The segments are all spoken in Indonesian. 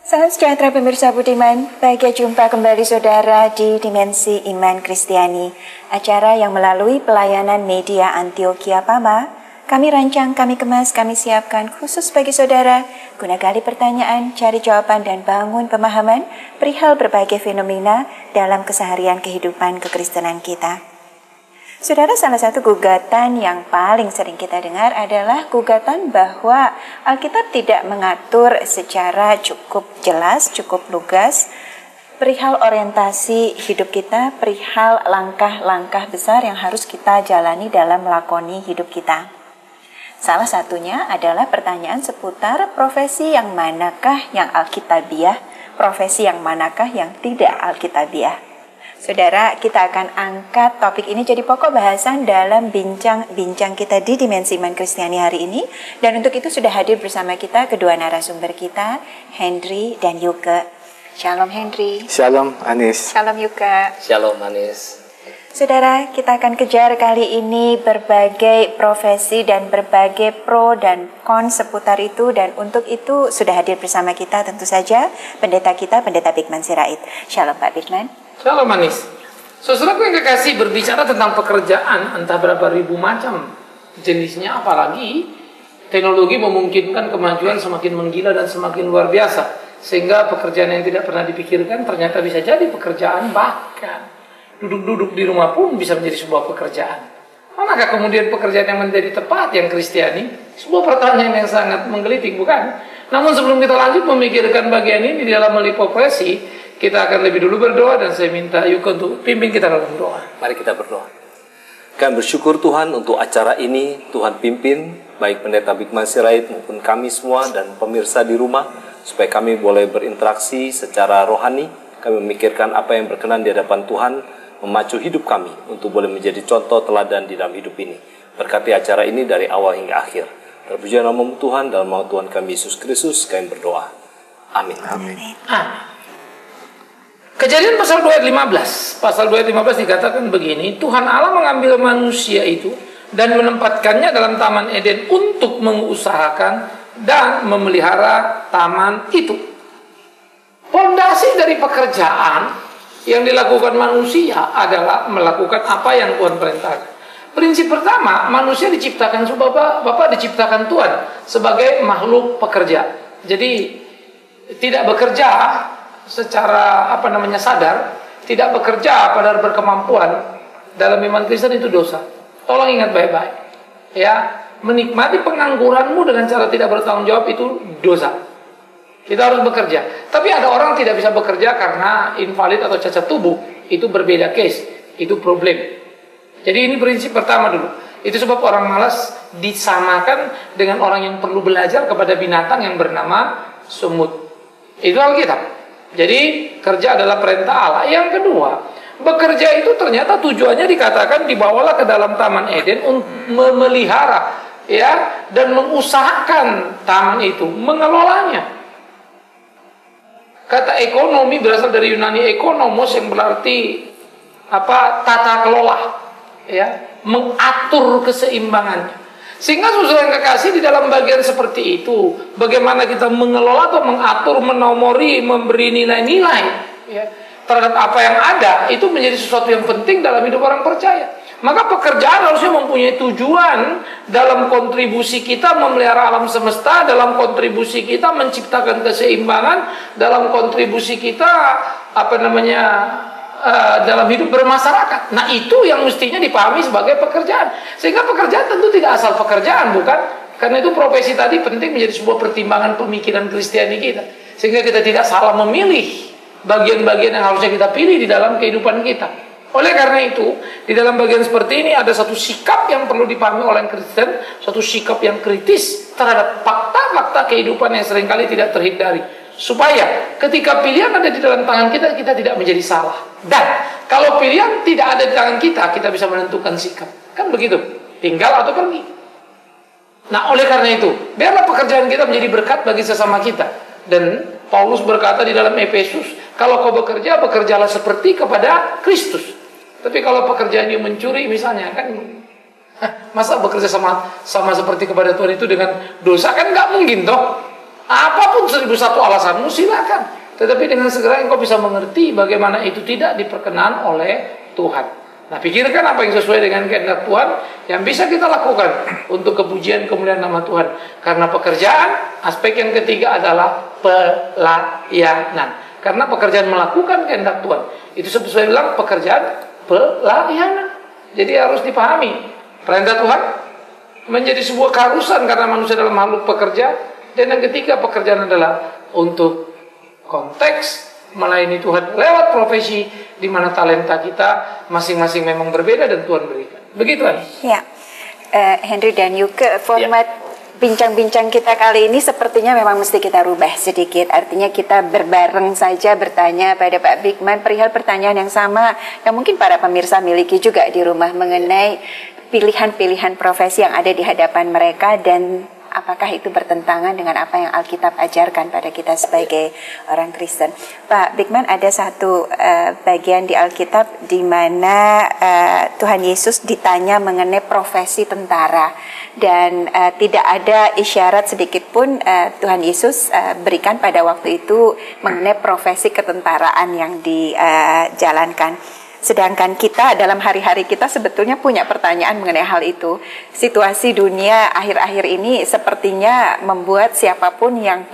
Salam sejahtera pemirsa budiman, bahagia jumpa kembali saudara di Dimensi Iman Kristiani, acara yang melalui pelayanan media Antioquia Pama, kami rancang, kami kemas, kami siapkan khusus bagi saudara, guna gali pertanyaan, cari jawaban dan bangun pemahaman perihal berbagai fenomena dalam keseharian kehidupan kekristenan kita. Saudara, salah satu gugatan yang paling sering kita dengar adalah gugatan bahwa Alkitab tidak mengatur secara cukup jelas, cukup lugas perihal orientasi hidup kita, perihal langkah-langkah besar yang harus kita jalani dalam melakoni hidup kita. Salah satunya adalah pertanyaan seputar profesi yang manakah yang alkitabiah, profesi yang manakah yang tidak alkitabiah. Saudara, kita akan angkat topik ini jadi pokok bahasan dalam bincang-bincang kita di Dimensi Iman Kristiani hari ini. Dan untuk itu sudah hadir bersama kita kedua narasumber kita, Henry dan Yuka. Shalom Henry. Shalom Anis. Shalom Yuka. Shalom Anis. Saudara, kita akan kejar kali ini berbagai profesi dan berbagai pro dan kon seputar itu. Dan untuk itu sudah hadir bersama kita tentu saja pendeta kita, Pendeta Bigman Sirait. Shalom Pak Bigman. Shalom Anis. Saudaraku yang kekasih, berbicara tentang pekerjaan, entah berapa ribu macam jenisnya, apalagi teknologi memungkinkan kemajuan semakin menggila dan semakin luar biasa, sehingga pekerjaan yang tidak pernah dipikirkan ternyata bisa jadi pekerjaan, bahkan duduk-duduk di rumah pun bisa menjadi sebuah pekerjaan. Manakah kemudian pekerjaan yang menjadi tepat yang Kristiani? Sebuah pertanyaan yang sangat menggelitik, bukan? Namun sebelum kita lanjut memikirkan bagian ini di dalam profesi, kita akan lebih dulu berdoa, dan saya minta Yuka untuk pimpin kita dalam doa. Mari kita berdoa. Kami bersyukur Tuhan untuk acara ini. Tuhan pimpin baik Pendeta Bigman Sirait maupun kami semua dan pemirsa di rumah, supaya kami boleh berinteraksi secara rohani. Kami memikirkan apa yang berkenan di hadapan Tuhan, memacu hidup kami untuk boleh menjadi contoh teladan di dalam hidup ini. Berkati acara ini dari awal hingga akhir. Terpuji nama Tuhan, dalam nama Tuhan kami Yesus Kristus kami berdoa. Amin. Amin. Kejadian pasal 2 ayat 15. Pasal 2 ayat 15 dikatakan begini, Tuhan Allah mengambil manusia itu dan menempatkannya dalam Taman Eden untuk mengusahakan dan memelihara taman itu. Pondasi dari pekerjaan yang dilakukan manusia adalah melakukan apa yang Tuhan perintahkan. Prinsip pertama, manusia diciptakan, Bapak diciptakan Tuhan sebagai makhluk pekerja. Jadi tidak bekerja secara sadar, tidak bekerja pada berkemampuan dalam iman Kristen itu dosa. Tolong ingat baik-baik. Ya, menikmati pengangguranmu dengan cara tidak bertanggung jawab itu dosa. Kita harus bekerja. Tapi ada orang tidak bisa bekerja karena invalid atau cacat tubuh. Itu berbeda case. Itu problem. Jadi ini prinsip pertama dulu. Itu sebab orang malas disamakan dengan orang yang perlu belajar kepada binatang yang bernama semut. Itu Alkitab. Jadi kerja adalah perintah Allah. Yang kedua, bekerja itu ternyata tujuannya dikatakan dibawalah ke dalam Taman Eden untuk memelihara, ya, dan mengusahakan taman itu, mengelolanya. Kata ekonomi berasal dari Yunani ekonomos, yang berarti tata kelola, ya, mengatur keseimbangannya. Sehingga saudara yang kekasih, di dalam bagian seperti itu, bagaimana kita mengelola atau mengatur, menomori, memberi nilai-nilai, ya, terhadap apa yang ada, itu menjadi sesuatu yang penting dalam hidup orang percaya. Maka pekerjaan harusnya mempunyai tujuan dalam kontribusi kita memelihara alam semesta, dalam kontribusi kita menciptakan keseimbangan, dalam kontribusi kita dalam hidup bermasyarakat. Nah, itu yang mestinya dipahami sebagai pekerjaan. Sehingga pekerjaan tentu tidak asal pekerjaan, bukan? Karena itu profesi tadi penting menjadi sebuah pertimbangan pemikiran Kristiani kita. Sehingga kita tidak salah memilih bagian-bagian yang harusnya kita pilih di dalam kehidupan kita. Oleh karena itu, di dalam bagian seperti ini ada satu sikap yang perlu dipahami oleh Kristen, satu sikap yang kritis terhadap fakta-fakta kehidupan yang seringkali tidak terhindari. Supaya ketika pilihan ada di dalam tangan kita, kita tidak menjadi salah. Dan kalau pilihan tidak ada di tangan kita, kita bisa menentukan sikap. Kan begitu, tinggal atau pergi. Nah, oleh karena itu, biarlah pekerjaan kita menjadi berkat bagi sesama kita. Dan Paulus berkata di dalam Efesus, kalau kau bekerja, bekerjalah seperti kepada Kristus. Tapi kalau pekerjaan yang mencuri misalnya, kan masa bekerja sama seperti kepada Tuhan itu dengan dosa, kan nggak mungkin toh. Apapun 1001 alasanmu silakan. Tetapi dengan segera engkau bisa mengerti bagaimana itu tidak diperkenan oleh Tuhan. Nah, pikirkan apa yang sesuai dengan kehendak Tuhan yang bisa kita lakukan untuk kepujian kemuliaan nama Tuhan. Karena pekerjaan, aspek yang ketiga adalah pelayanan. Karena pekerjaan melakukan kehendak Tuhan itu sesuai bilang pekerjaan pelayanan. Jadi harus dipahami perintah Tuhan menjadi sebuah keharusan karena manusia dalam makhluk pekerja. Dan yang ketiga, pekerjaan adalah untuk konteks melayani Tuhan lewat profesi di mana talenta kita masing-masing memang berbeda dan Tuhan berikan. Begitu, Ani? Ya, Henry dan Yuke, format bincang-bincang kita kali ini sepertinya memang mesti kita rubah sedikit. Artinya kita berbareng saja bertanya pada Pak Bigman perihal pertanyaan yang sama yang mungkin para pemirsa miliki juga di rumah mengenai pilihan-pilihan profesi yang ada di hadapan mereka dan apakah itu bertentangan dengan apa yang Alkitab ajarkan pada kita sebagai orang Kristen. Pak Bigman, ada satu bagian di Alkitab di mana Tuhan Yesus ditanya mengenai profesi tentara dan tidak ada isyarat sedikit pun Tuhan Yesus berikan pada waktu itu mengenai profesi ketentaraan yang dijalankan. Sedangkan kita dalam hari-hari kita sebetulnya punya pertanyaan mengenai hal itu. Situasi dunia akhir-akhir ini sepertinya membuat siapapun yang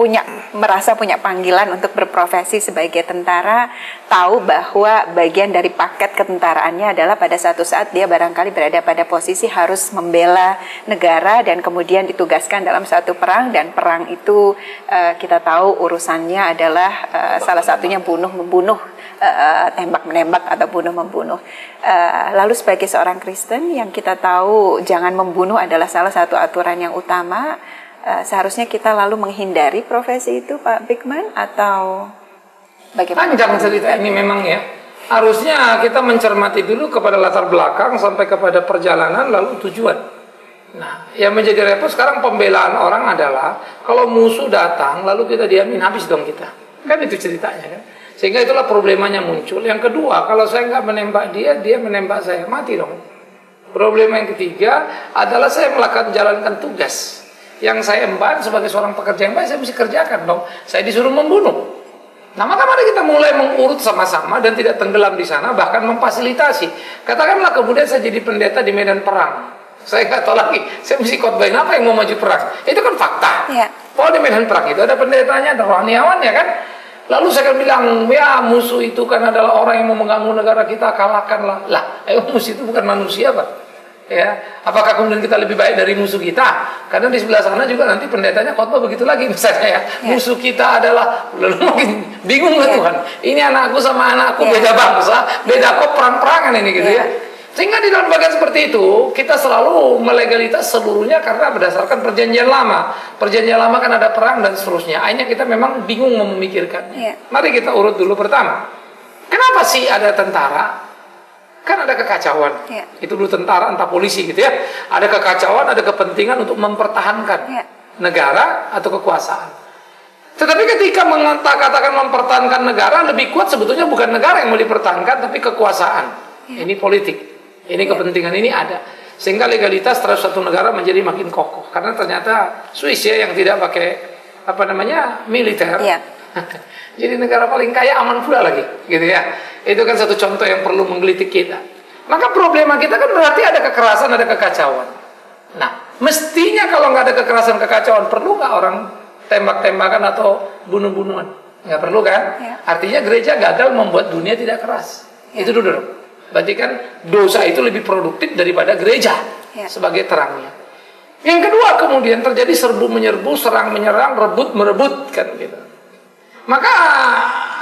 merasa punya panggilan untuk berprofesi sebagai tentara tahu bahwa bagian dari paket ketentaraannya adalah pada satu saat dia barangkali berada pada posisi harus membela negara dan kemudian ditugaskan dalam satu perang, dan perang itu kita tahu urusannya adalah salah satunya bunuh-membunuh, tembak-menembak atau bunuh-membunuh. Lalu sebagai seorang Kristen yang kita tahu jangan membunuh adalah salah satu aturan yang utama, seharusnya kita lalu menghindari profesi itu, Pak Bigman, atau bagaimana? Panjang cerita ini memang ya. Harusnya kita mencermati dulu kepada latar belakang sampai kepada perjalanan lalu tujuan. Nah, yang menjadi repot sekarang pembelaan orang adalah kalau musuh datang lalu kita diamin, habis dong kita. Kan itu ceritanya kan. Sehingga itulah problemanya muncul. Yang kedua, kalau saya nggak menembak dia, dia menembak saya, mati dong. Problema yang ketiga adalah saya jalankan tugas yang saya emban sebagai seorang pekerja yang baik, saya mesti kerjakan dong. Saya disuruh membunuh. Nah, maka mari kita mulai mengurut sama-sama dan tidak tenggelam di sana, bahkan memfasilitasi. Katakanlah kemudian saya jadi pendeta di medan perang. Saya nggak tahu lagi, saya mesti khotbahin apa yang mau maju perang. Itu kan fakta. Ya. Bahwa di medan perang itu ada pendetanya, ada rohaniawannya kan. Lalu saya akan bilang, ya musuh itu kan adalah orang yang mau mengganggu negara kita, kalahkanlah. Lah, musuh itu bukan manusia, Pak. Ya, apakah kemudian kita lebih baik dari musuh kita? Karena di sebelah sana juga nanti pendetanya khotbah begitu lagi misalnya ya. Musuh kita adalah, lalu mungkin bingung lah Tuhan. Ini anakku sama anakku beda bangsa, beda kok perang-perangan ini gitu ya. Sehingga di dalam bagian seperti itu kita selalu melegalitas seluruhnya karena berdasarkan perjanjian lama. Perjanjian lama kan ada perang dan seterusnya. Akhirnya kita memang bingung memikirkannya. Mari kita urut dulu pertama. Kenapa sih ada tentara? Kan ada kekacauan. Itu dulu tentara entah polisi gitu ya. Ada kekacauan, ada kepentingan untuk mempertahankan negara atau kekuasaan. Tetapi ketika katakan mempertahankan negara, lebih kuat sebetulnya bukan negara yang mau dipertahankan, tapi kekuasaan. Ini politik. Ini kepentingan ini ada. Sehingga legalitas terhadap satu negara menjadi makin kokoh. Karena ternyata Swiss ya yang tidak pakai militer. Jadi negara paling kaya aman pula lagi, gitu ya. Itu kan satu contoh yang perlu menggelitik kita. Maka problema kita kan berarti ada kekerasan, ada kekacauan. Nah, mestinya kalau nggak ada kekerasan, kekacauan, perlu nggak orang tembak-tembakan atau bunuh-bunuhan? Nggak perlu kan? Artinya gereja gagal membuat dunia tidak keras. Itu dulu. Berarti kan dosa itu lebih produktif daripada gereja sebagai terangnya. Yang kedua kemudian terjadi serbu menyerbu, serang menyerang, rebut merebut kan gitu. Maka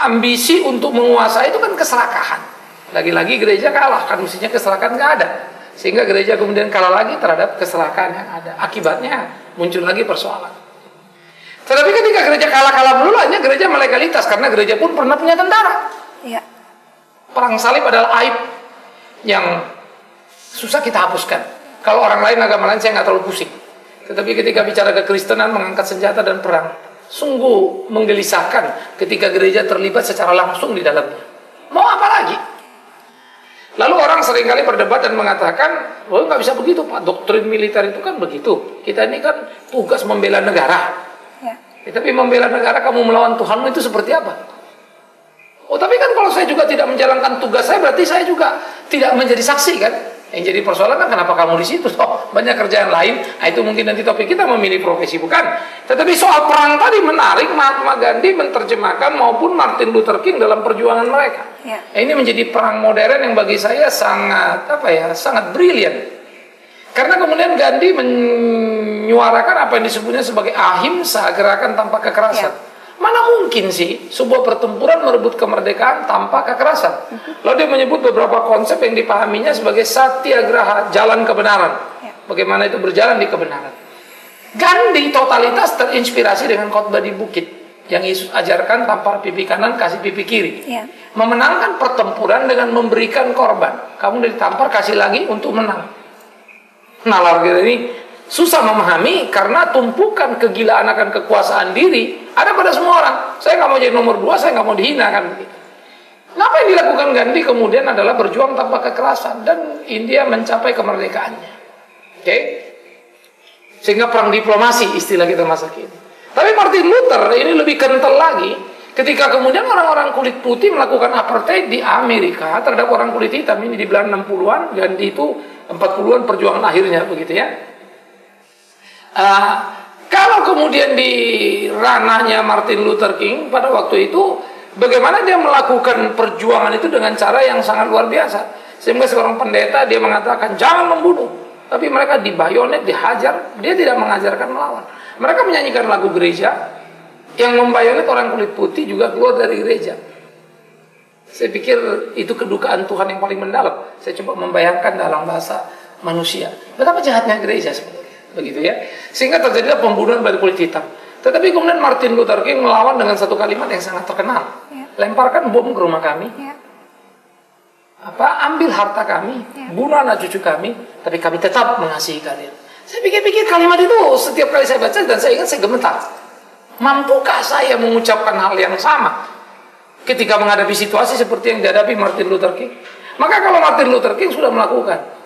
ambisi untuk menguasai itu kan keserakahan. Lagi-lagi gereja kalah, kan mestinya keserakahan nggak ada. Sehingga gereja kemudian kalah lagi terhadap keserakahan yang ada. Akibatnya muncul lagi persoalan. Tetapi ketika gereja kalah dulu, hanya gereja melegalitas karena gereja pun pernah punya tentara. Perang salib adalah aib yang susah kita hapuskan. Kalau orang lain, agama lain saya nggak terlalu pusing. Tetapi ketika bicara kekristenan, mengangkat senjata dan perang, sungguh menggelisahkan ketika gereja terlibat secara langsung di dalamnya. Mau apa lagi? Lalu orang seringkali berdebat dan mengatakan, oh nggak bisa begitu Pak, doktrin militer itu kan begitu. Kita ini kan tugas membela negara. Tapi membela negara kamu melawan Tuhanmu itu seperti apa? Oh, tapi kan kalau saya juga tidak menjalankan tugas saya, berarti saya juga tidak menjadi saksi kan? Yang jadi persoalan kan kenapa kamu di situ? Oh, banyak kerjaan lain. Nah, itu mungkin nanti topik kita memilih profesi, bukan? Tetapi soal perang tadi menarik, Mahatma Gandhi menerjemahkan maupun Martin Luther King dalam perjuangan mereka. Ya. Ini menjadi perang modern yang bagi saya sangat sangat brilian. Karena kemudian Gandhi menyuarakan apa yang disebutnya sebagai ahimsa, gerakan tanpa kekerasan. Ya. Mana mungkin sih sebuah pertempuran merebut kemerdekaan tanpa kekerasan? Lalu dia menyebut beberapa konsep yang dipahaminya sebagai satyagraha, jalan kebenaran. Ya. Bagaimana itu berjalan di kebenaran. Gandhi totalitas terinspirasi dengan khotbah di bukit yang Yesus ajarkan, tampar pipi kanan, kasih pipi kiri. Ya. Memenangkan pertempuran dengan memberikan korban. Kamu ditampar, kasih lagi untuk menang. Nalar ini susah memahami karena tumpukan kegilaan akan kekuasaan diri ada pada semua orang. Saya nggak mau jadi nomor 2, saya nggak mau dihina kan begitu. Nah, apa yang dilakukan Gandhi kemudian adalah berjuang tanpa kekerasan dan India mencapai kemerdekaannya. Oke? Sehingga perang diplomasi istilah kita masa kini. Tapi Martin Luther ini lebih kental lagi ketika kemudian orang-orang kulit putih melakukan apartheid di Amerika terhadap orang kulit hitam. Ini di bulan 60-an, Gandhi itu 40-an perjuangan akhirnya begitu ya. Kalau kemudian di ranahnya Martin Luther King pada waktu itu, bagaimana dia melakukan perjuangan itu dengan cara yang sangat luar biasa. Sehingga seorang pendeta dia mengatakan jangan membunuh, tapi mereka dibayonet, dihajar, dia tidak mengajarkan melawan. Mereka menyanyikan lagu gereja, yang membayonet orang kulit putih juga keluar dari gereja. Saya pikir itu kedukaan Tuhan yang paling mendalam. Saya coba membayangkan dalam bahasa manusia betapa jahatnya gereja sebenarnya. Begitu ya, sehingga terjadilah pembunuhan bagi kulit hitam. Tetapi kemudian Martin Luther King melawan dengan satu kalimat yang sangat terkenal. Ya. Lemparkan bom ke rumah kami, Ya. ambil harta kami, Ya. bunuh anak cucu kami, tapi kami tetap mengasihi kalian. Saya pikir-pikir kalimat itu setiap kali saya baca dan saya ingat saya gemetar. Mampukah saya mengucapkan hal yang sama ketika menghadapi situasi seperti yang dihadapi Martin Luther King? Maka kalau Martin Luther King sudah melakukan,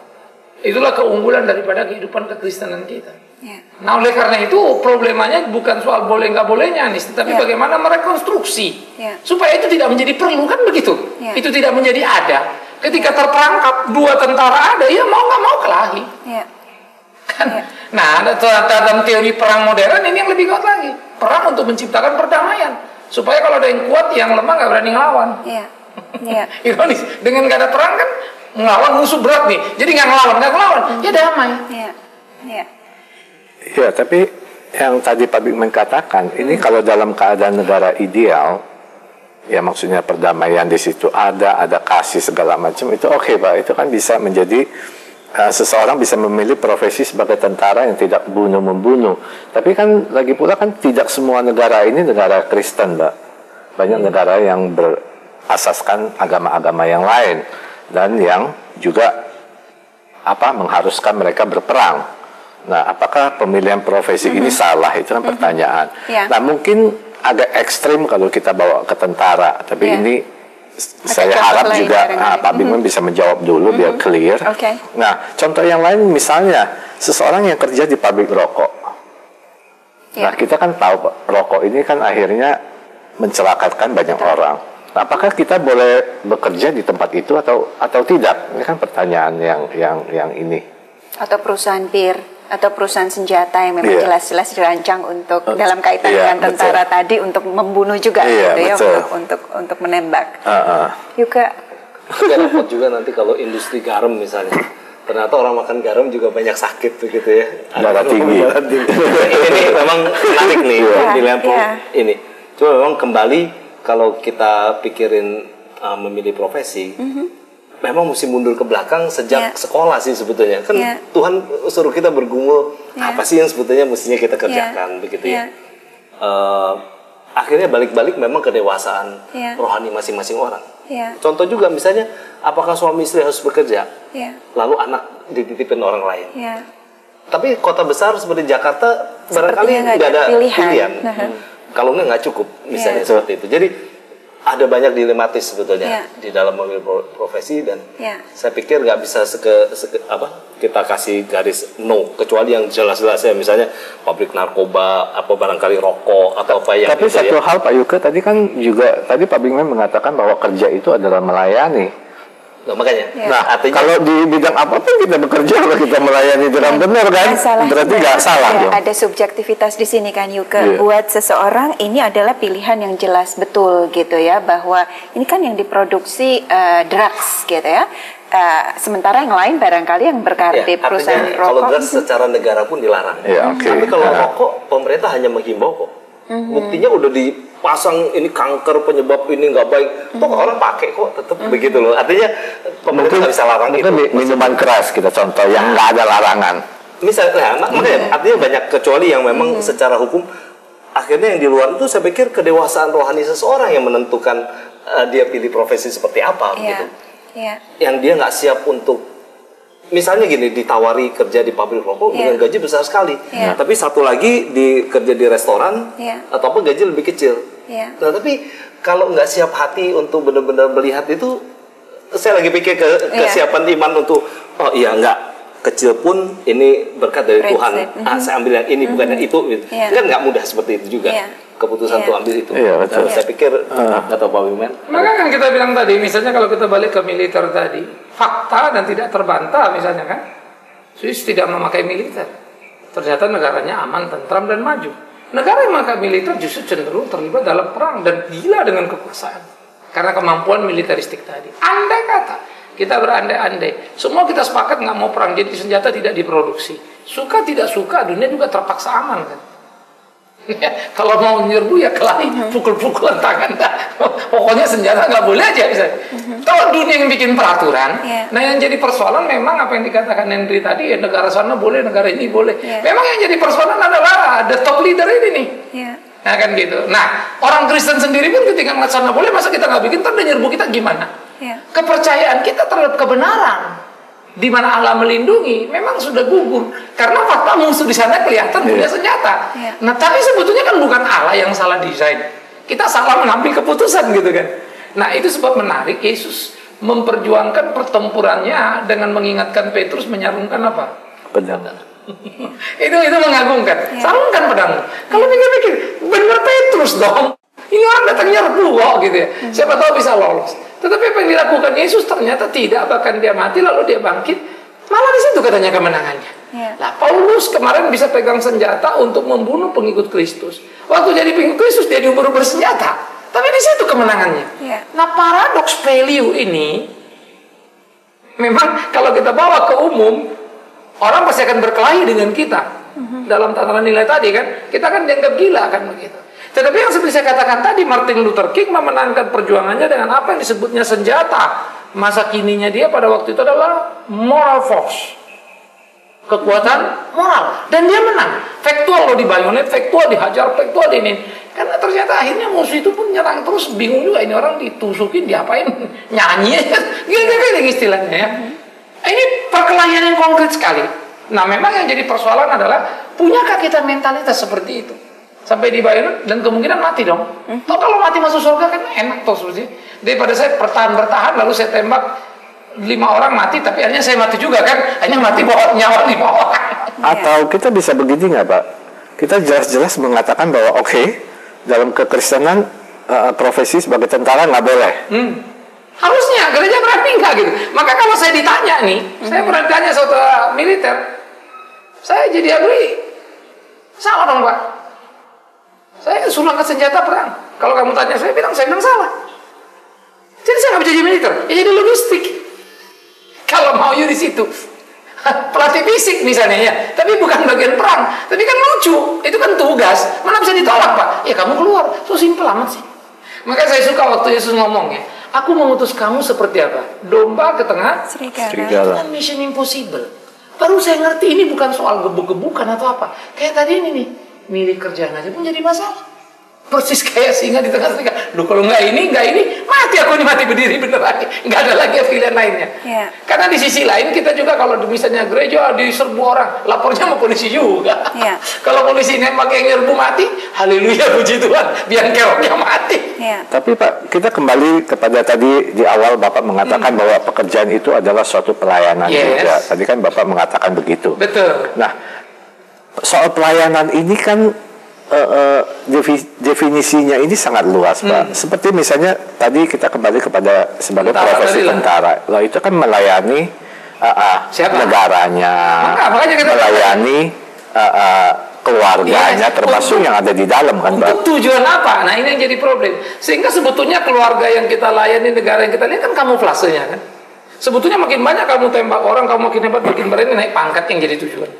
itulah keunggulan daripada kehidupan kekristenan kita. Ya. Nah, oleh karena itu problemanya bukan soal boleh nggak bolehnya nih, tetapi Ya. bagaimana merekonstruksi Ya. supaya itu tidak menjadi perlu, kan begitu? Ya. Itu tidak menjadi ada. Ketika terperangkap 2 tentara ada, ya mau nggak mau kelahi. Ya. Kan? Ya. Nah, dalam teori perang modern ini yang lebih kuat lagi. Perang untuk menciptakan perdamaian, supaya kalau ada yang kuat, yang lemah nggak berani ngelawan. Ya. Ya. Ironis, dengan nggak ada perang kan ngelawan musuh berat nih, jadi nggak ngelawan, ya damai. Ya. Ya. Ya, tapi yang tadi Pak Bigman katakan, ini kalau dalam keadaan negara ideal, ya maksudnya perdamaian di situ ada kasih segala macam, itu oke, Pak. Itu kan bisa menjadi seseorang bisa memilih profesi sebagai tentara yang tidak bunuh-membunuh. Tapi kan lagi pula kan tidak semua negara ini negara Kristen, Pak. Banyak negara yang berasaskan agama-agama yang lain dan yang juga mengharuskan mereka berperang. Nah, apakah pemilihan profesi ini salah? Itu kan pertanyaan. Yeah. Nah, mungkin agak ekstrim kalau kita bawa ke tentara, tapi Yeah. ini saya contoh harap lain juga barangkali. Pak Bigman bisa menjawab dulu biar clear. Okay. Nah, contoh yang lain misalnya seseorang yang kerja di pabrik rokok. Yeah. Nah, kita kan tahu Pak, rokok ini kan akhirnya mencelakakan banyak orang. Nah, apakah kita boleh bekerja di tempat itu atau tidak? Ini kan pertanyaan yang ini. Atau perusahaan bir atau perusahaan senjata yang memang Iya. jelas-jelas dirancang untuk dalam kaitan Iya, dengan tentara tadi untuk membunuh juga Iya, gitu ya, betul. untuk menembak. Uh-uh. Juga Saya repot juga nanti kalau industri garam misalnya. Ternyata orang makan garam juga banyak sakit begitu ya. Darah tinggi. Ini memang menarik nih di level ini. Cuma memang kembali kalau kita pikirin memilih profesi, memang mesti mundur ke belakang sejak sekolah sih sebetulnya. Kan Tuhan suruh kita bergumul apa sih yang sebetulnya mestinya kita kerjakan begitu ya. Akhirnya balik-balik memang kedewasaan rohani masing-masing orang. Contoh juga misalnya, apakah suami istri harus bekerja, lalu anak dititipin orang lain. Tapi kota besar seperti Jakarta barangkali nggak ada pilihan. Kalau nggak cukup misalnya seperti itu. Jadi ada banyak dilematis sebetulnya di dalam memilih profesi, dan saya pikir nggak bisa kita kasih garis no, kecuali yang jelas-jelas ya, misalnya pabrik narkoba, apa barangkali rokok atau apa yang. Tapi satu hal Pak Yuke tadi kan juga tadi Pak Bingman mengatakan bahwa kerja itu adalah melayani. Nah, makanya. Nah, artinya, kalau di bidang apapun kita bekerja, kalau kita melayani dengan benar kan, berarti nggak salah dong. Ada subjektivitas di sini kan Yuke. Buat seseorang ini adalah pilihan yang jelas betul gitu ya, bahwa ini kan yang diproduksi drugs gitu ya. Sementara yang lain barangkali yang berkarir di perusahaan rokok. Kalau drugs secara negara pun dilarang. Tapi kalau rokok pemerintah hanya menghimbau kok. Buktinya udah dipasang ini kanker penyebab ini nggak baik, toh orang pakai kok tetap begitu loh. Artinya pemerintah nggak bisa larang itu. Minuman keras kita contoh yang nggak ada larangan. Misalnya, makanya artinya banyak kecuali yang memang secara hukum. Akhirnya yang di luar itu saya pikir kedewasaan rohani seseorang yang menentukan dia pilih profesi seperti apa gitu. Yang dia nggak siap untuk. Misalnya gini, ditawari kerja di pabrik rokok dengan gaji besar sekali, tapi satu lagi kerja di restoran atau apa gaji lebih kecil. Nah, tapi kalau nggak siap hati untuk benar-benar melihat itu, saya lagi pikir kesiapan iman untuk nggak kecil pun ini berkat dari Tuhan. Saya ambil yang ini bukan yang itu. Kan nggak mudah seperti itu juga. Keputusan untuk ambil itu. Dan saya pikir nggak tahu Pak Wiman. Maka kan kita bilang tadi, misalnya kalau kita balik ke militer tadi, fakta dan tidak terbantah misalnya kan, Swiss tidak memakai militer. Ternyata negaranya aman, tentram dan maju. Negara yang memakai militer justru cenderung terlibat dalam perang dan gila dengan kekuasaan karena kemampuan militeristik tadi. Andai kata kita berandai-andai, semua kita sepakat nggak mau perang, jadi senjata tidak diproduksi. Suka tidak suka, dunia juga terpaksa aman kan. Kalau mau nyerbu ya kelahi, pukul-pukulan tangan dah. Pokoknya senjata nggak boleh aja misalnya. Kalau dunia yang bikin peraturan, nah yang jadi persoalan memang apa yang dikatakan Henry tadi, ya negara sana boleh, negara ini boleh. Memang yang jadi persoalan adalah ada top leader ini nih. Nah kan gitu. Nah orang Kristen sendiri pun ketika ngeliat sana boleh, masa kita nggak bikin, ntar dia nyerbu kita gimana? Kepercayaan kita terhadap kebenaran di mana Allah melindungi memang sudah gugur karena fakta musuh di sana kelihatan punya senjata. Nah, tapi sebetulnya kan bukan Allah yang salah desain. Kita salah mengambil keputusan gitu kan. Nah, itu sebab menarik Yesus memperjuangkan pertempurannya dengan mengingatkan Petrus menyarungkan apa? Pedang. itu mengagumkan. Sarungkan pedang. Kalau pikir-pikir, benar Petrus dong. Ini orang datang nyerbu kok gitu ya. Siapa tahu bisa lolos. Tetapi apa yang dilakukan Yesus ternyata tidak, bahkan dia mati lalu dia bangkit. Malah di situ katanya kemenangannya. Nah, Paulus kemarin bisa pegang senjata untuk membunuh pengikut Kristus. Waktu jadi pengikut Kristus dia diubur-ubur senjata. Tapi di situ kemenangannya. Nah, paradoks value ini memang kalau kita bawa ke umum, orang pasti akan berkelahi dengan kita. Dalam tatanan nilai tadi kan, kita kan dianggap gila kan begitu. Tetapi yang seperti saya katakan tadi, Martin Luther King memenangkan perjuangannya dengan apa yang disebutnya senjata. Masa kininya dia pada waktu itu adalah moral force. Kekuatan moral. Dan dia menang. Faktual loh, di bayonet, faktual dihajar, faktual di ini. Karena ternyata akhirnya musuh itu pun nyerang terus. Bingung juga ini orang ditusukin, diapain, nyanyi aja. Gini istilahnya ya. Ini perkelahian yang konkret sekali. Nah memang yang jadi persoalan adalah, punyakah kita mentalitas seperti itu? Sampai di bayonet dan kemungkinan mati dong. Toh kalau mati masuk surga kan enak toh seperti. Daripada saya bertahan lalu saya tembak 5 orang mati, tapi akhirnya saya mati juga kan. Hanya mati bawa nyawa 5 orang. Atau kita bisa begini nggak Pak? Kita jelas-jelas mengatakan bahwa dalam kekristenan profesi sebagai tentara nggak boleh. Harusnya gereja berarti enggak gitu. Maka kalau saya ditanya nih, saya pernah ditanya saudara militer, saya jadi abri, salah dong Pak. Saya suruh angkat senjata perang. Kalau kamu tanya saya bilang salah. Jadi saya nggak bisa jadi militer, ya jadi logistik. Kalau mau di situ, pelatih fisik misalnya ya, tapi bukan bagian perang. Tapi kan lucu, itu kan tugas. Mana bisa ditolak Pak? Ya kamu keluar, so simpel amat sih. Maka saya suka waktu Yesus ngomongnya, aku mengutus kamu seperti apa? Domba ke tengah serigala. Itu kan mission impossible. Baru saya ngerti ini bukan soal gebuk-gebukan atau apa. Kayak tadi ini nih. Milih kerjaan aja pun jadi masalah. Persis kayak singa di tengah serigala. Duh kalau nggak ini, mati mati aku ini mati berdiri beneran, nggak ada lagi pilihan lainnya. Ya. Karena di sisi lain kita juga kalau misalnya gereja diserbu orang, lapornya sama polisi juga. Ya. Kalau polisi nembak yang nyerbu mati, haleluya puji Tuhan, biar keroknya mati. Ya. Tapi Pak, kita kembali kepada tadi di awal Bapak mengatakan bahwa pekerjaan itu adalah suatu pelayanan juga. Tadi kan Bapak mengatakan begitu. Betul. Nah, soal pelayanan ini kan definisinya ini sangat luas, Pak. Seperti misalnya tadi kita kembali kepada sebagai profesi tentara. Lah itu kan melayani negaranya, makanya kita melayani keluarganya, termasuk yang ada di dalam kan, Pak. Untuk tujuan apa? Nah ini yang jadi problem. Sehingga sebetulnya keluarga yang kita layani, negara yang kita lihat kan kamuflasenya kan. Sebetulnya makin banyak kamu tembak orang, kamu makin hebat, makin berani, naik pangkat yang jadi tujuan.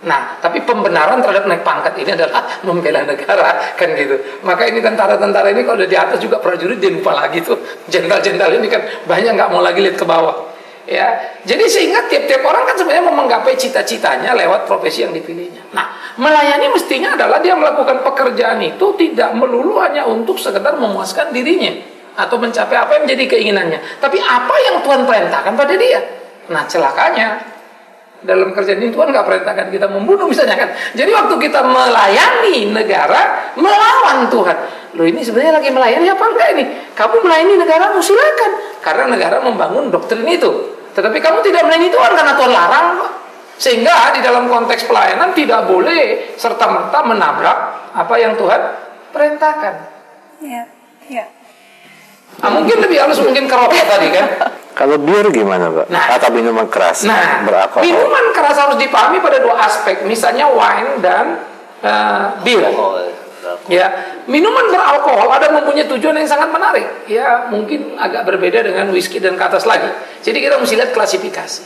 Nah, tapi pembenaran terhadap naik pangkat ini adalah membela negara, kan gitu. Maka ini tentara-tentara ini kalau udah di atas juga prajurit dia lupa lagi tuh. Jenderal-jenderal ini kan banyak nggak mau lagi lihat ke bawah. Ya, jadi sehingga tiap-tiap orang kan sebenarnya mau menggapai cita-citanya lewat profesi yang dipilihnya. Nah, melayani mestinya adalah dia melakukan pekerjaan itu tidak melulu hanya untuk sekedar memuaskan dirinya atau mencapai apa yang menjadi keinginannya, tapi apa yang Tuhan perintahkan pada dia. Nah, celakanya dalam kerjaan ini Tuhan nggak perintahkan kita membunuh misalnya kan. Jadi waktu kita melayani negara melawan Tuhan, loh ini sebenarnya lagi melayani apa enggak ini? Kamu melayani negaramu silakan, karena negara membangun doktrin itu. Tetapi kamu tidak melayani Tuhan karena Tuhan larang kok. Sehingga di dalam konteks pelayanan tidak boleh serta-merta menabrak apa yang Tuhan perintahkan. Ya. Ya. Nah, mungkin lebih halus mungkin kerokok tadi kan. Kalau bir gimana, Pak? Nah, atau minuman keras beralkohol? Minuman keras harus dipahami pada dua aspek, misalnya wine dan bir. Ya, minuman beralkohol ada mempunyai tujuan yang sangat menarik. Ya, mungkin agak berbeda dengan whisky dan ke atas lagi. Jadi kita mesti lihat klasifikasi.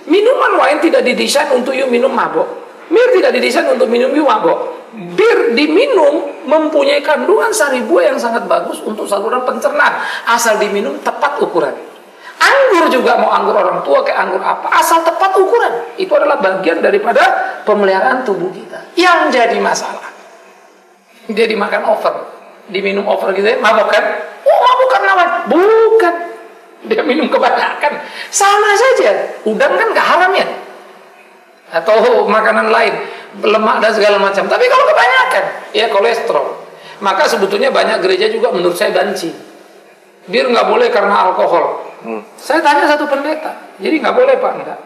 Minuman wine tidak didesain untuk you minum mabok. Bir tidak didesain untuk minum you mabok. Bir diminum mempunyai kandungan sari buah yang sangat bagus untuk saluran pencernaan, asal diminum tepat ukuran. Anggur juga, mau anggur orang tua kayak anggur apa, asal tepat ukuran. Itu adalah bagian daripada pemeliharaan tubuh kita. Yang jadi masalah, dia dimakan over, diminum over gitu ya, mabok kan? Oh, mabok karena apa? Bukan, dia minum kebanyakan. Sama saja, udang kan gak haram ya, atau makanan lain, lemak dan segala macam. Tapi kalau kebanyakan, ya kolesterol. Maka sebetulnya banyak gereja juga menurut saya banci. Bir nggak boleh karena alkohol. Saya tanya satu pendeta, jadi nggak boleh Pak? Enggak.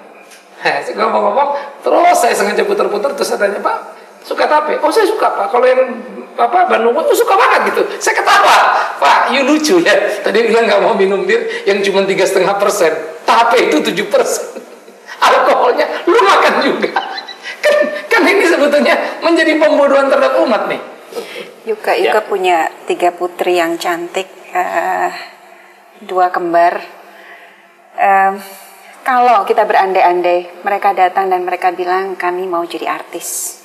Saya ngomong-ngomong, terus saya sengaja putar-putar, terus saya tanya, Pak, suka tape? Oh, saya suka Pak. Kalau yang Bandung itu suka banget gitu. Saya ketawa, Pak, you lucu ya. Tadi bilang nggak mau minum bir yang cuma 3,5%, tape itu 7%. Alkoholnya lu makan juga. Kan ini sebetulnya menjadi pembodohan terhadap umat nih. Yuka punya 3 putri yang cantik, 2 kembar. Kalau kita berandai-andai, mereka datang dan mereka bilang kami mau jadi artis,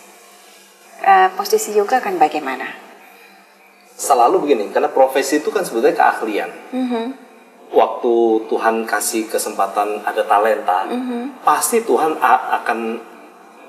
posisi Yuka kan bagaimana? Selalu begini, karena profesi itu kan sebetulnya keahlian. Waktu Tuhan kasih kesempatan ada talenta, pasti Tuhan akan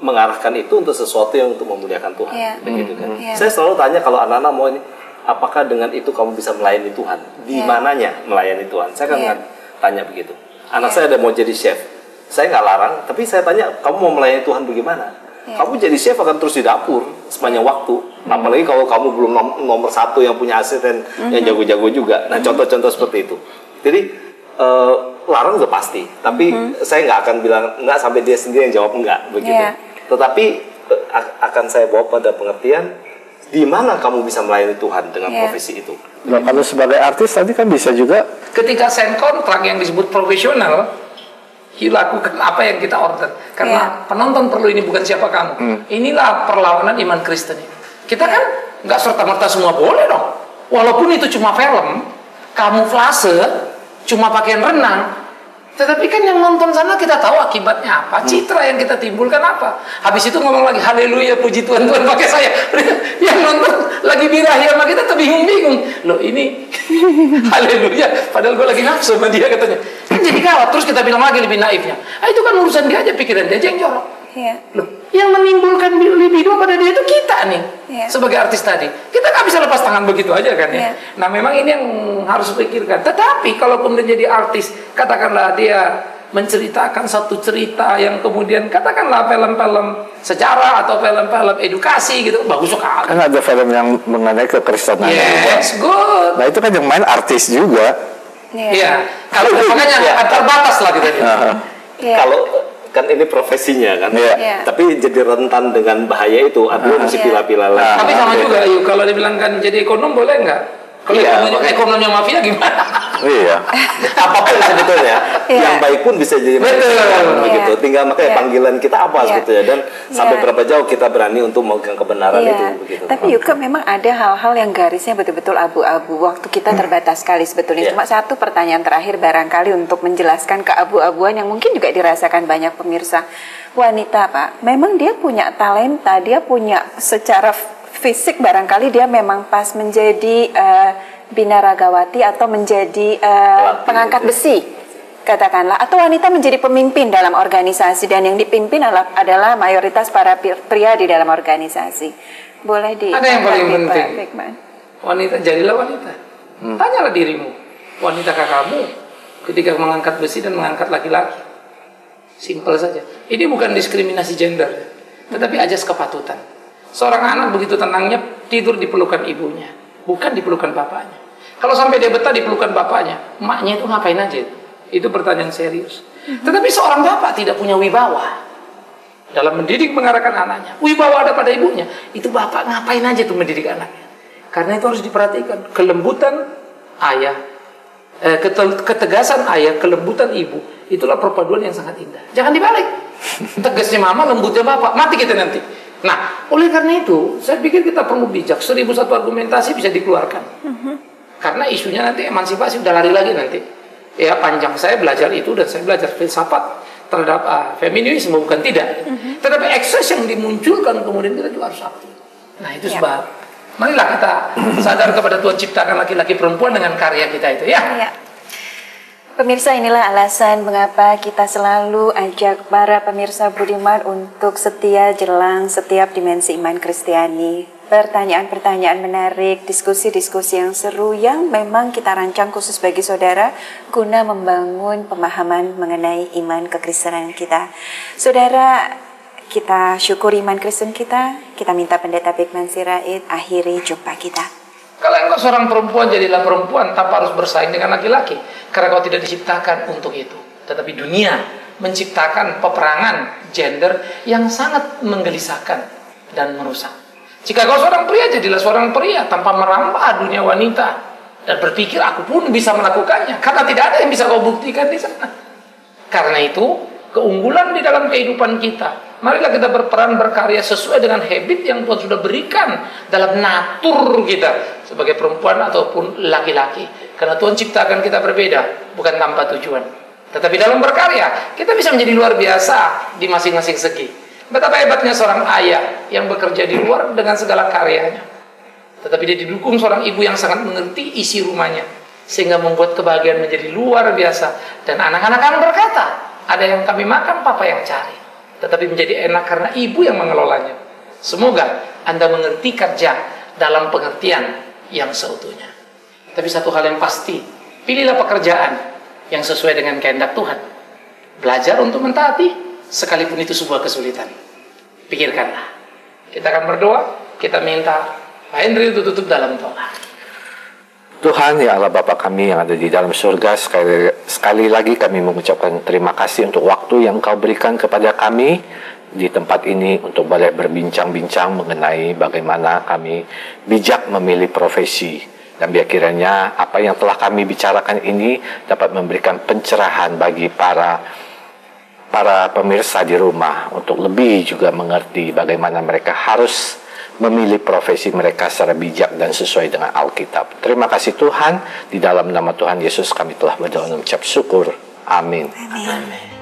mengarahkan itu untuk sesuatu yang untuk memuliakan Tuhan. Begitu kan? Saya selalu tanya kalau anak-anak mau ini, apakah dengan itu kamu bisa melayani Tuhan? Di mananya melayani Tuhan? Saya kan tanya begitu. Anak saya ada mau jadi chef, saya nggak larang, tapi saya tanya, kamu mau melayani Tuhan bagaimana? Kamu jadi chef akan terus di dapur sepanjang waktu. Apalagi kalau kamu belum nomor 1 yang punya asisten yang jago-jago juga. Nah, contoh-contoh seperti itu. Jadi larang udah pasti, tapi saya nggak akan bilang enggak sampai dia sendiri yang jawab enggak begitu. Tetapi akan saya bawa pada pengertian di mana kamu bisa melayani Tuhan dengan profesi itu. Nah, kalau sebagai artis tadi kan bisa juga ketika sign kontrak yang disebut profesional, lakukan apa yang kita order. Karena penonton perlu ini, bukan siapa kamu. Inilah perlawanan iman Kristen ini. Kita kan nggak serta-merta semua boleh dong. Walaupun itu cuma film, kamuflase, cuma pakaian renang. Tetapi kan yang nonton sana kita tahu akibatnya apa, citra yang kita timbulkan apa. Habis itu ngomong lagi, haleluya, puji Tuhan, Tuhan pakai saya. Yang nonton lagi birahi sama kita terbingung-bingung. Loh ini, haleluya, padahal gue lagi nafsu sama dia katanya. Kan jadi gawat, terus kita bilang lagi lebih naifnya. Itu kan urusan dia aja, pikiran dia aja yang jorok. Iya. Loh, yang menimbulkan libido pada dia itu kita nih, sebagai artis tadi. Kita nggak bisa lepas tangan begitu aja kan ya. Nah memang ini yang harus dipikirkan. Tetapi kalau kemudian jadi artis, katakanlah dia menceritakan satu cerita yang kemudian katakanlah film-film sejarah atau film-film edukasi gitu, bagus sekali. Kan ada film yang mengenai kekristenan. Yes, good. Nah itu kan yang main artis juga. Iya. Kalau makanya terbatas lah gitu. Kalau kan ini profesinya kan, tapi jadi rentan dengan bahaya itu, artinya mesti pilah-pilah lagi. Tapi sama juga, yuk kalau dibilang kan jadi ekonom boleh nggak? Kalau ekonomnya mafia gimana? Iya. Apapun sebetulnya, yang baik pun bisa jadi betul begitu. Tinggal makanya panggilan kita apa sebetulnya, dan sampai berapa jauh kita berani untuk memegang kebenaran itu. Begitu. Tapi Yuka memang ada hal-hal yang garisnya betul-betul abu-abu. Waktu kita terbatas sekali sebetulnya. Cuma satu pertanyaan terakhir barangkali untuk menjelaskan keabu-abuan yang mungkin juga dirasakan banyak pemirsa. Wanita Pak, memang dia punya talenta, dia punya secara fisik barangkali dia memang pas menjadi binaragawati atau menjadi pengangkat besi katakanlah, atau wanita menjadi pemimpin dalam organisasi, dan yang dipimpin adalah mayoritas para pria di dalam organisasi. Boleh ada yang paling penting, wanita, jadilah wanita. Tanyalah dirimu, wanitakah kamu ketika mengangkat besi dan mengangkat laki-laki? Simpel saja. Ini bukan diskriminasi gender, tetapi ajas kepatutan. Seorang anak begitu tenangnya tidur di pelukan ibunya, bukan di pelukan bapaknya. Kalau sampai dia betah di pelukan bapaknya, emaknya itu ngapain aja? Itu pertanyaan serius. Tetapi seorang bapak tidak punya wibawa dalam mendidik mengarahkan anaknya. Wibawa ada pada ibunya. Itu bapak ngapain aja tuh mendidik anaknya? Karena itu harus diperhatikan. Kelembutan ayah, ketegasan ayah, kelembutan ibu, itulah perpaduan yang sangat indah. Jangan dibalik. Tegasnya mama, lembutnya bapak, mati kita nanti. Nah, oleh karena itu, saya pikir kita perlu bijak. 1001 argumentasi bisa dikeluarkan. Karena isunya nanti emansipasi udah lari lagi nanti. Ya panjang saya belajar itu, dan saya belajar filsafat terhadap feminisme, bukan tidak. Tetapi ekses yang dimunculkan kemudian kita juga harus aktif. Nah itu sebab. Marilah kita sadar kepada Tuhan ciptakan laki-laki perempuan dengan karya kita itu ya. Pemirsa, inilah alasan mengapa kita selalu ajak para pemirsa Budiman untuk setia jelang setiap dimensi iman Kristiani. Pertanyaan-pertanyaan menarik, diskusi-diskusi yang seru yang memang kita rancang khusus bagi saudara guna membangun pemahaman mengenai iman kekristenan kita. Saudara, kita syukuri iman Kristen kita minta Pendeta Bigman Sirait akhiri jumpa kita. Kalau engkau seorang perempuan, jadilah perempuan tanpa harus bersaing dengan laki-laki, karena kau tidak diciptakan untuk itu. Tetapi dunia menciptakan peperangan gender yang sangat menggelisahkan dan merusak. Jika kau seorang pria, jadilah seorang pria tanpa merambah dunia wanita dan berpikir aku pun bisa melakukannya, karena tidak ada yang bisa kau buktikan di sana. Karena itu keunggulan di dalam kehidupan kita, marilah kita berperan berkarya sesuai dengan habit yang Tuhan sudah berikan dalam natur kita sebagai perempuan ataupun laki-laki. Karena Tuhan ciptakan kita berbeda, bukan tanpa tujuan. Tetapi dalam berkarya, kita bisa menjadi luar biasa di masing-masing segi. Betapa hebatnya seorang ayah yang bekerja di luar dengan segala karyanya. Tetapi dia didukung seorang ibu yang sangat mengerti isi rumahnya, sehingga membuat kebahagiaan menjadi luar biasa. Dan anak-anak akan berkata, ada yang kami makan, papa yang cari. Tetapi menjadi enak karena ibu yang mengelolanya. Semoga Anda mengerti kerja dalam pengertian yang seutuhnya. Tapi satu hal yang pasti, pilihlah pekerjaan yang sesuai dengan kehendak Tuhan. Belajar untuk mentaati, sekalipun itu sebuah kesulitan. Pikirkanlah. Kita akan berdoa, kita minta Pak Henry untuk tutup dalam doa. Tuhan, ya Allah Bapa kami yang ada di dalam surga, sekali lagi kami mengucapkan terima kasih untuk waktu yang Kau berikan kepada kami di tempat ini untuk boleh berbincang-bincang mengenai bagaimana kami bijak memilih profesi. Dan biar kiranya apa yang telah kami bicarakan ini dapat memberikan pencerahan bagi para pemirsa di rumah untuk lebih juga mengerti bagaimana mereka harus memilih profesi mereka secara bijak dan sesuai dengan Alkitab. Terima kasih Tuhan, di dalam nama Tuhan Yesus kami telah berdoa dan mengucap syukur. Amin. Amin.